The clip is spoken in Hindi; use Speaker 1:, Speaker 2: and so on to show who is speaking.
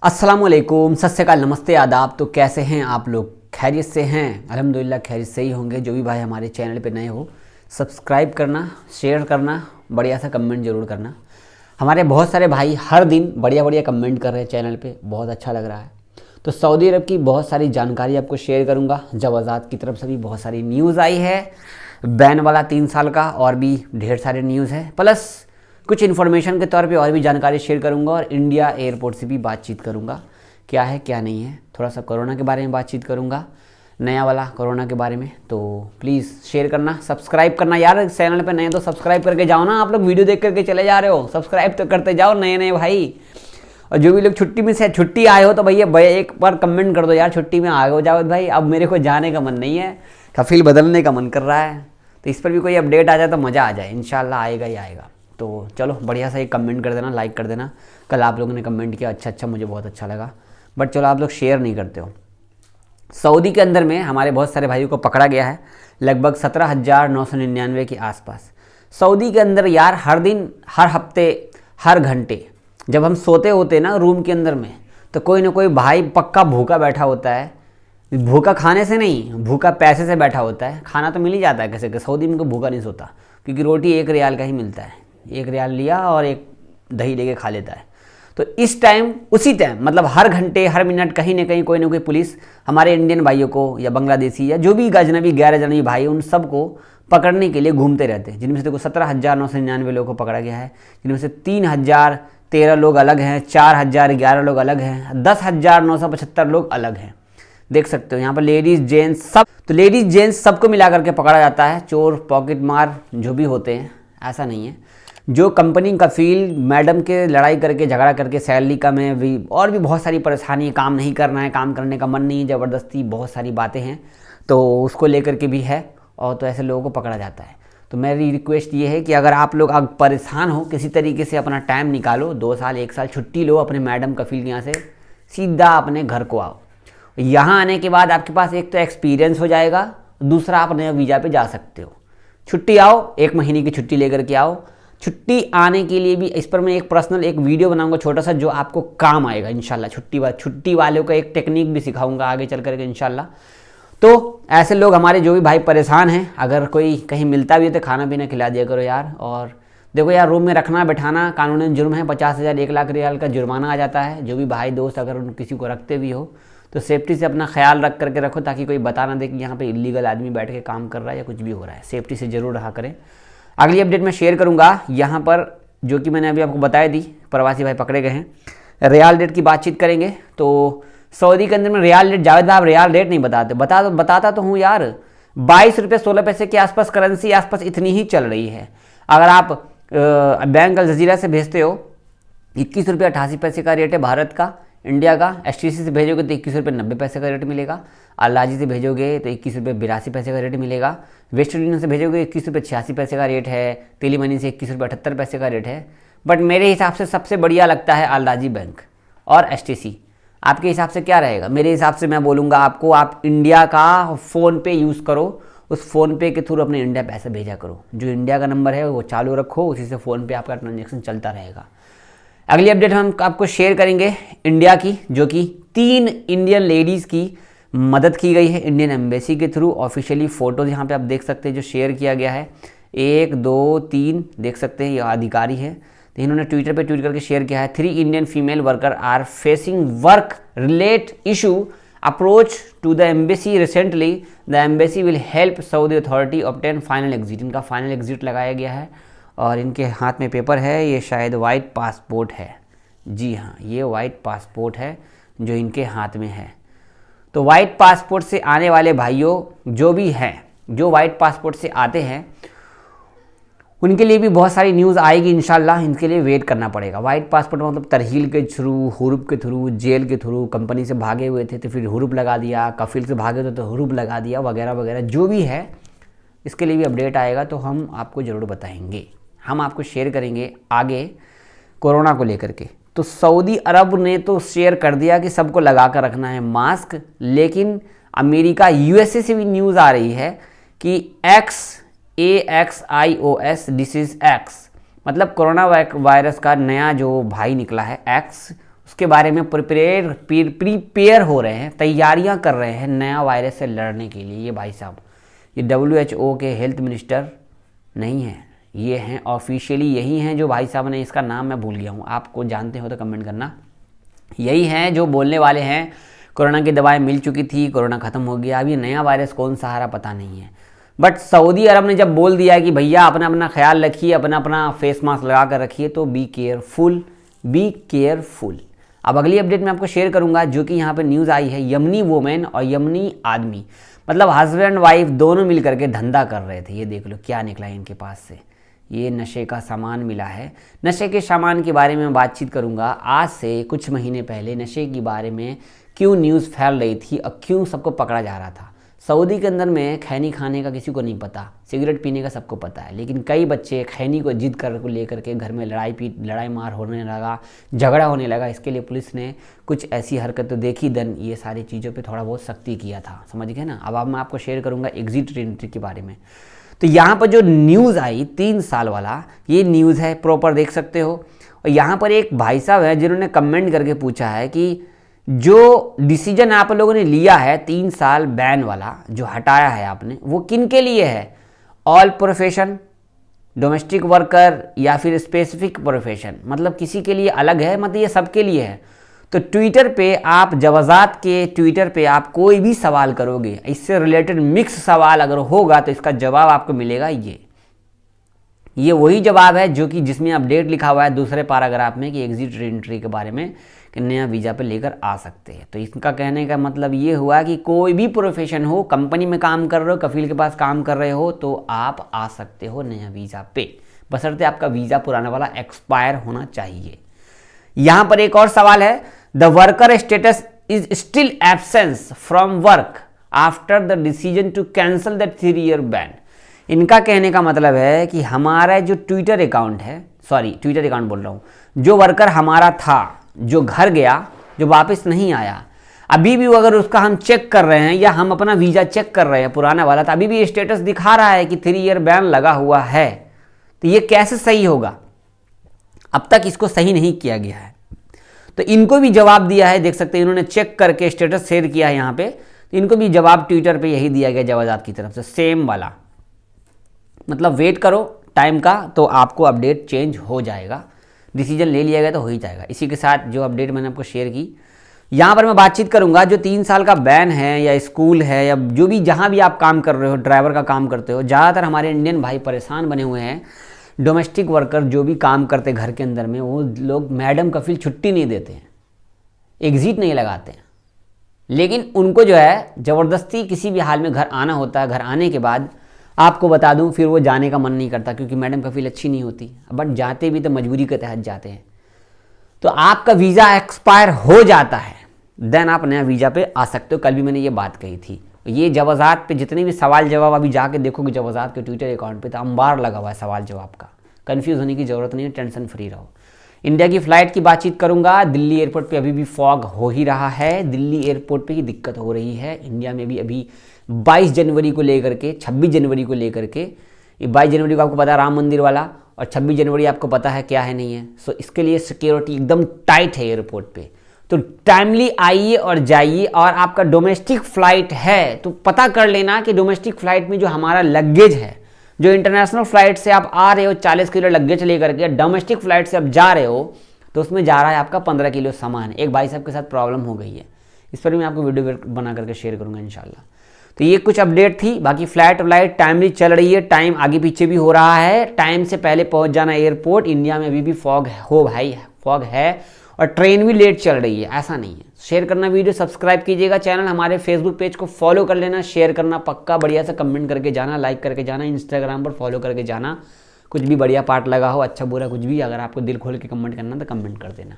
Speaker 1: अस्सलामुअलैकुम, सत श्री अकाल, नमस्ते, आदाब। तो कैसे हैं आप लोग? खैरियत से हैं? अल्हम्दुलिल्लाह खैरियत से ही होंगे। जो भी भाई हमारे चैनल पे नए हो, सब्सक्राइब करना, शेयर करना, बढ़िया सा कमेंट ज़रूर करना। हमारे बहुत सारे भाई हर दिन बढ़िया बढ़िया कमेंट कर रहे हैं चैनल पे, बहुत अच्छा लग रहा है। तो सऊदी अरब की बहुत सारी जानकारी आपको शेयर करूँगा। जब आज़ाद की तरफ से भी बहुत सारी न्यूज़ आई है, बैन वाला 3 साल का, और भी ढेर सारे न्यूज़ है, प्लस कुछ इन्फॉर्मेशन के तौर पे और भी जानकारी शेयर करूंगा। और इंडिया एयरपोर्ट से भी बातचीत करूंगा, क्या है क्या नहीं है। थोड़ा सा कोरोना के बारे में बातचीत करूंगा, नया वाला कोरोना के बारे में। तो प्लीज़ शेयर करना, सब्सक्राइब करना यार। चैनल पे नए तो सब्सक्राइब करके जाओ ना। आप लोग वीडियो देख करके चले जा रहे हो, सब्सक्राइब तो करते जाओ नए नए भाई। और जो भी लोग छुट्टी में से छुट्टी आए हो तो भैया एक बार कमेंट कर दो यार, छुट्टी में आ गए हो जाओ भाई। अब मेरे को जाने का मन नहीं है, कफिल बदलने का मन कर रहा है। तो इस पर भी कोई अपडेट आ जाए तो मज़ा आ जाए, इंशाल्लाह आएगा ही आएगा। तो चलो बढ़िया सा एक कमेंट कर देना, लाइक कर देना। कल आप लोगों ने कमेंट किया, अच्छा, मुझे बहुत अच्छा लगा। बट चलो आप लोग शेयर नहीं करते हो। सऊदी के अंदर में हमारे बहुत सारे भाइयों को पकड़ा गया है, लगभग 17,999 के आसपास। सऊदी के अंदर यार हर दिन, हर हफ्ते, हर घंटे जब हम सोते होते ना रूम के अंदर में, तो कोई ना कोई भाई पक्का भूखा बैठा होता है। भूखा खाने से नहीं, भूखा पैसे से बैठा होता है। खाना तो मिल ही जाता है कैसे कि सऊदी में कोई भूखा नहीं सोता, क्योंकि रोटी 1 रियाल का ही मिलता है। 1 रियाल लिया और एक दही लेके खा लेता है। तो इस टाइम, उसी टाइम, मतलब हर घंटे हर मिनट कहीं ना कहीं कोई ना कोई पुलिस हमारे इंडियन भाइयों को या बांग्लादेशी या जो भी अजनबी गैर अजनबी भाई, उन सबको पकड़ने के लिए घूमते रहते हैं। जिनमें से देखो 17,999 लोगों को पकड़ा गया है, जिनमें से 3,013 लोग अलग हैं, 4,011 लोग अलग हैं, 10,975 लोग अलग हैं। देख सकते हो यहाँ पर लेडीज जेंट्स सब। तो लेडीज जेंट्स सबको मिला करके पकड़ा जाता है। चोर, पॉकेट मार जो भी होते हैं, ऐसा नहीं है। जो कंपनी कफील मैडम के लड़ाई करके, झगड़ा करके, सैलरी कम है भी, और भी बहुत सारी परेशानी है, काम नहीं करना है, काम करने का मन नहीं है, ज़बरदस्ती, बहुत सारी बातें हैं, तो उसको लेकर के भी है। और तो ऐसे लोगों को पकड़ा जाता है। तो मेरी रिक्वेस्ट ये है कि अगर आप लोग अब परेशान हो, किसी तरीके से अपना टाइम निकालो, 2 साल 1 साल छुट्टी लो अपने मैडम कफील के यहाँ से, सीधा अपने घर को आओ। यहाँ आने के बाद आपके पास एक तो एक्सपीरियंस हो जाएगा, दूसरा आप नए वीज़ा पे जा सकते हो। छुट्टी आओ, 1 महीने की छुट्टी लेकर के आओ। छुट्टी आने के लिए भी इस पर मैं एक पर्सनल एक वीडियो बनाऊंगा छोटा सा, जो आपको काम आएगा इंशाल्लाह। छुट्टी वालों को एक टेक्निक भी सिखाऊंगा आगे चल करके इंशाल्लाह। तो ऐसे लोग हमारे जो भी भाई परेशान हैं, अगर कोई कहीं मिलता भी है तो खाना पीना खिला दिया करो यार। और देखो यार, रूम में रखना बैठाना कानूनन जुर्म है, 50,000 1 लाख रियाल का जुर्माना आ जाता है। जो भी भाई दोस्त अगर किसी को रखते भी हो तो सेफ्टी से अपना ख्याल रख करके रखो, ताकि कोई बता ना दे कि यहाँ पे इलीगल आदमी बैठ के काम कर रहा है या कुछ भी हो रहा है। सेफ्टी से ज़रूर रहा करें। अगली अपडेट मैं शेयर करूँगा यहाँ पर, जो कि मैंने अभी आपको बताया दी, प्रवासी भाई पकड़े गए हैं। रियाल रेट की बातचीत करेंगे। तो सऊदी के अंदर में रियाल रेट, जावेद भाई आप रियाल रेट नहीं बताते, बताता तो हूँ यार। 22 रुपये 16 पैसे के आसपास करेंसी आसपास इतनी ही चल रही है। अगर आप बैंक अल जजीरा से भेजते हो, 21 रुपये 88 पैसे का रेट है भारत का, इंडिया का। STC से भेजोगे तो 21 रुपये 90 पैसे का रेट मिलेगा। अलाजी से भेजोगे तो 21 रुपये 82 पैसे का रेट मिलेगा। वेस्टर्न यूनियन से भेजोगे 21 रुपये 86 पैसे का रेट है। टेली मनी से 21 रुपये 78 पैसे का रेट है। बट मेरे हिसाब से सबसे बढ़िया लगता है अलाजी बैंक और STC। आपके हिसाब से क्या रहेगा? मेरे हिसाब से मैं बोलूँगा आपको, आप इंडिया का फ़ोन पे यूज़ करो, उस फ़ोन पे के थ्रू अपने इंडिया पैसे भेजा करो। जो इंडिया का नंबर है वो चालू रखो, उसी से फ़ोन पे आपका ट्रांजेक्शन चलता रहेगा। अगली अपडेट हम आपको शेयर करेंगे इंडिया की, जो कि 3 इंडियन लेडीज़ की मदद की गई है इंडियन एम्बेसी के थ्रू। ऑफिशियली फ़ोटोज़ यहाँ पे आप देख सकते हैं जो शेयर किया गया है। 1 2 3 देख सकते हैं, ये अधिकारी है। तो इन्होंने ट्विटर पे ट्वीट करके शेयर किया है, 3 Indian female worker are facing work relate issue, approach to the embassy recently, the embassy will help Saudi authority obtain final exit. इनका फाइनल एग्जिट लगाया गया है और इनके हाथ में पेपर है, ये शायद वाइट पासपोर्ट है। जी हाँ, ये वाइट पासपोर्ट है जो इनके हाथ में है। तो वाइट पासपोर्ट से आने वाले भाइयों जो भी हैं, जो वाइट पासपोर्ट से आते हैं, उनके लिए भी बहुत सारी न्यूज़ आएगी इंशाल्लाह। इनके लिए वेट करना पड़ेगा। वाइट पासपोर्ट मतलब तरहील के थ्रू, हुरूब के थ्रू, जेल के थ्रू, कंपनी से भागे हुए थे तो फिर हुरूब लगा दिया, कफील से भागे थे तो हुरूब लगा दिया, वगैरह वगैरह जो भी है। इसके लिए भी अपडेट आएगा तो हम आपको ज़रूर बताएंगे, हम आपको शेयर करेंगे आगे कोरोना को लेकर के। तो सऊदी अरब ने तो शेयर कर दिया कि सबको लगा कर रखना है मास्क, लेकिन अमेरिका, USA से भी न्यूज़ आ रही है कि AXIOS डिसीज़ X, मतलब कोरोना वायरस का नया जो भाई निकला है X, उसके बारे में प्रिपेयर हो रहे हैं, तैयारियां कर रहे हैं नया वायरस से लड़ने के लिए। ये भाई साहब ये WHO के हेल्थ मिनिस्टर नहीं हैं, ये हैं ऑफिशियली यही हैं जो भाई साहब ने, इसका नाम मैं भूल गया हूँ, आपको जानते हो तो कमेंट करना। यही हैं जो बोलने वाले हैं कोरोना की दवाएं मिल चुकी थी, कोरोना ख़त्म हो गया, अब ये नया वायरस कौन सा आ रहा पता नहीं है। बट सऊदी अरब ने जब बोल दिया कि भैया अपना अपना ख्याल रखिए, अपना अपना फेस मास्क लगा कर रखिए, तो बी केयरफुल, बी केयरफुल। अब अगली अपडेट मैं आपको शेयर करूंगा जो कि यहाँ पे न्यूज़ आई है, यमनी वुमेन और यमनी आदमी, मतलब हस्बैंड वाइफ दोनों मिल करके धंधा कर रहे थे। ये देख लो क्या निकला इनके पास से, ये नशे का सामान मिला है। नशे के सामान के बारे में बातचीत करूंगा। आज से कुछ महीने पहले नशे के बारे में क्यों न्यूज़ फैल रही थी और क्यों सबको पकड़ा जा रहा था। सऊदी के अंदर में खैनी खाने का किसी को नहीं पता, सिगरेट पीने का सबको पता है, लेकिन कई बच्चे खैनी को जिद कर लेकर के घर में लड़ाई मार होने लगा, झगड़ा होने लगा। इसके लिए पुलिस ने कुछ ऐसी हरकत तो देखी, देन ये सारी चीज़ों पे थोड़ा बहुत सख्ती किया था, समझ गए ना। अब मैं आपको शेयर करूँगा एग्जिट एंट्री के बारे में। तो यहाँ पर जो न्यूज़ आई 3 साल वाला, ये न्यूज़ है, प्रॉपर देख सकते हो। और यहाँ पर एक भाई साहब है जिन्होंने कमेंट करके पूछा है कि जो डिसीजन आप लोगों ने लिया है 3 साल बैन वाला जो हटाया है आपने, वो किन के लिए है? ऑल प्रोफेशन, डोमेस्टिक वर्कर या फिर स्पेसिफिक प्रोफेशन, मतलब किसी के लिए अलग है, मतलब ये सबके लिए है। तो ट्विटर पे आप जवाजात के ट्विटर पे आप कोई भी सवाल करोगे, इससे रिलेटेड मिक्स सवाल अगर होगा तो इसका जवाब आपको मिलेगा ये वही जवाब है जो कि जिसमें अपडेट लिखा हुआ है दूसरे पैराग्राफ में कि एग्जिट एंट्री के बारे में कि नया वीज़ा पे लेकर आ सकते हैं। तो इसका कहने का मतलब ये हुआ कि कोई भी प्रोफेशन हो, कंपनी में काम कर रहे हो, कफील के पास काम कर रहे हो, तो आप आ सकते हो नया वीज़ा पे, बशर्ते आपका वीज़ा पुराना वाला एक्सपायर होना चाहिए। यहाँ पर एक और सवाल है, the worker status is still absence from work after the decision to cancel the 3 year ban. इनका कहने का मतलब है कि हमारा जो ट्विटर अकाउंट है, ट्विटर अकाउंट बोल रहा हूँ, जो वर्कर हमारा था, जो घर गया, जो वापस नहीं आया, अभी भी अगर उसका हम चेक कर रहे हैं या हम अपना वीज़ा चेक कर रहे हैं पुराना वाला, तो अभी भी स्टेटस दिखा रहा है कि 3 ईयर बैन लगा हुआ है। तो ये कैसे सही होगा? अब तक इसको सही नहीं किया गया है। तो इनको भी जवाब दिया है, देख सकते हैं इन्होंने चेक करके स्टेटस शेयर किया है यहाँ पे, तो इनको भी जवाब ट्विटर पे यही दिया गया जवाजात की तरफ से, सेम वाला। मतलब वेट करो टाइम का तो आपको अपडेट चेंज हो जाएगा, डिसीजन ले लिया गया तो हो ही जाएगा। इसी के साथ जो अपडेट मैंने आपको शेयर की, यहाँ पर मैं बातचीत करूँगा जो 3 साल का बैन है या स्कूल है या जो भी जहाँ भी आप काम कर रहे हो, ड्राइवर का काम करते हो, ज़्यादातर हमारे इंडियन भाई परेशान बने हुए हैं। डोमेस्टिक वर्कर जो भी काम करते घर के अंदर में, वो लोग मैडम कफिल छुट्टी नहीं देते हैं, एग्जिट नहीं लगाते हैं, लेकिन उनको जो है ज़बरदस्ती किसी भी हाल में घर आना होता है। घर आने के बाद आपको बता दूं फिर वो जाने का मन नहीं करता क्योंकि मैडम कफील अच्छी नहीं होती, बट जाते भी तो मजबूरी के तहत जाते हैं। तो आपका वीज़ा एक्सपायर हो जाता है, देन आप नया वीज़ा पे आ सकते हो। कल भी मैंने ये बात कही थी। ये जवाजात पे जितने भी सवाल जवाब अभी जाके देखोगे जवाजात के ट्विटर अकाउंट पे, तो अंबार लगा हुआ है सवाल जवाब का। कन्फ्यूज़ होने की ज़रूरत नहीं है, टेंशन फ्री रहो। इंडिया की फ़्लाइट की बातचीत करूंगा। दिल्ली एयरपोर्ट पे अभी भी फॉग हो ही रहा है, दिल्ली एयरपोर्ट पे ही दिक्कत हो रही है। इंडिया में भी अभी 22 जनवरी को लेकर के 26 जनवरी को लेकर के, ये 22 जनवरी को आपको पता है राम मंदिर वाला, और 26 जनवरी आपको पता है क्या है नहीं है। सो इसके लिए सिक्योरिटी एकदम टाइट है एयरपोर्ट पे, तो टाइमली आइए और जाइए। और आपका डोमेस्टिक फ़्लाइट है तो पता कर लेना कि डोमेस्टिक फ़्लाइट में जो हमारा लगेज है, जो इंटरनेशनल फ़्लाइट से आप आ रहे हो 40 किलो लगेज लेकर के, डोमेस्टिक फ़्लाइट से आप जा रहे हो तो उसमें जा रहा है आपका 15 किलो सामान। एक भाई साहब के साथ प्रॉब्लम हो गई है, इस पर भी मैं आपको वीडियो बना करके शेयर करूँगा इंशाल्लाह। तो ये कुछ अपडेट थी। बाकी फ्लाइट टाइमली चल रही है, टाइम आगे पीछे भी हो रहा है, टाइम से पहले पहुंच जाना एयरपोर्ट। इंडिया में अभी भी फॉग हो भाई, फॉग है, और ट्रेन भी लेट चल रही है, ऐसा नहीं है। शेयर करना वीडियो, सब्सक्राइब कीजिएगा चैनल, हमारे फेसबुक पेज को फॉलो कर लेना, शेयर करना पक्का, बढ़िया से कमेंट करके जाना, लाइक करके जाना, इंस्टाग्राम पर फॉलो करके जाना। कुछ भी बढ़िया पार्ट लगा हो, अच्छा बुरा कुछ भी, अगर आपको दिल खोल के कमेंट करना तो कमेंट कर देना।